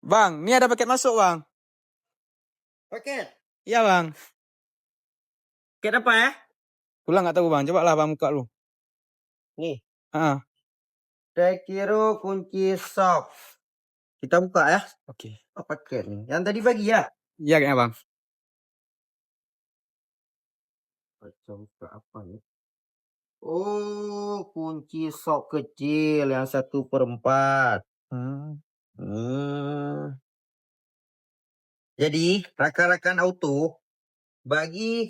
Bang, ini ada paket masuk, Bang. Paket? Iya, Bang. Paket apa ya? Pulang nggak tahu, Bang. Coba lah, Bang, buka lu. Nih, Ah, Sekiro kunci sok. Kita buka ya. oke. Oh, paket nih. Yang tadi pagi ya? Iya, kayaknya, Bang. Baca buka apa nih? Oh, kunci sok kecil yang 1/4. Hmm. Hmm. Jadi, rakan-rakan auto bagi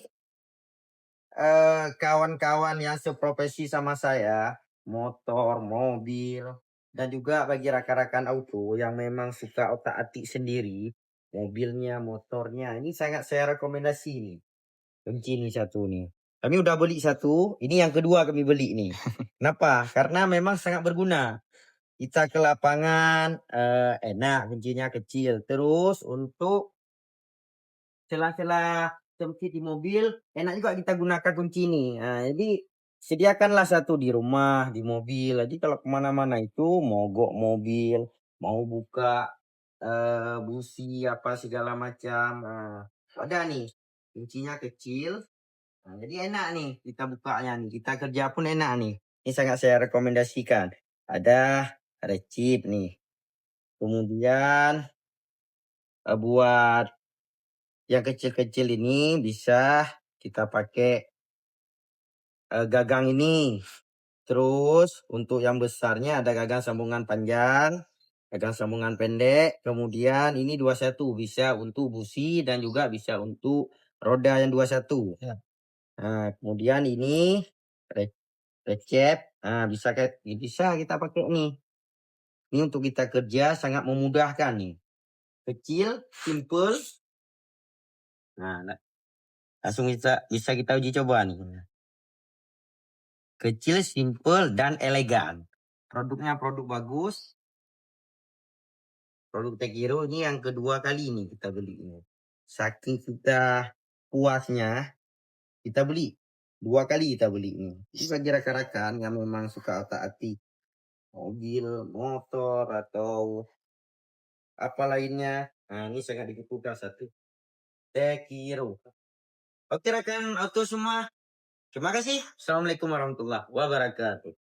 kawan-kawan yang seprofesi sama saya, motor, mobil, dan juga bagi rakan-rakan auto yang memang suka otak-atik sendiri, mobilnya, motornya, ini sangat saya rekomendasi nih. Kunci ini satu nih. Kami udah beli satu, ini yang kedua kami beli nih. Kenapa? Karena memang sangat berguna. Kita ke lapangan, enak, kuncinya kecil. Terus untuk celah-celah sempit di mobil, enak juga kita gunakan kunci ini. Nah, jadi sediakanlah satu di rumah, di mobil. Jadi kalau kemana-mana itu mogok mobil, mau buka busi apa segala macam. Nah, ada nih, kuncinya kecil. Nah, jadi enak nih kita bukanya nih. Kita kerja pun enak nih. Ini sangat saya rekomendasikan. Ada recip nih. Kemudian buat yang kecil-kecil ini bisa kita pakai gagang ini. Terus untuk yang besarnya ada gagang sambungan panjang, gagang sambungan pendek. Kemudian ini 21 bisa untuk busi dan juga bisa untuk roda yang 21. Ya. Nah, kemudian ini recep. Nah, bisa kita pakai nih. Ini untuk kita kerja sangat memudahkan nih. Kecil, simple. Nah, langsung bisa kita uji coba nih. Kecil, simple, dan elegan. Produknya produk bagus. Produk Sekiro ini yang kedua kali nih kita beli ini. Saking kita puasnya, kita beli. 2 kali kita beli ini. Ini bagi rekan-rekan yang memang suka otak-atik mobil, motor, atau apa lainnya. Nah, ini sangat dibutuhkan satu. Sekiro. Oke rekan auto semua. Terima kasih. Assalamualaikum warahmatullahi wabarakatuh.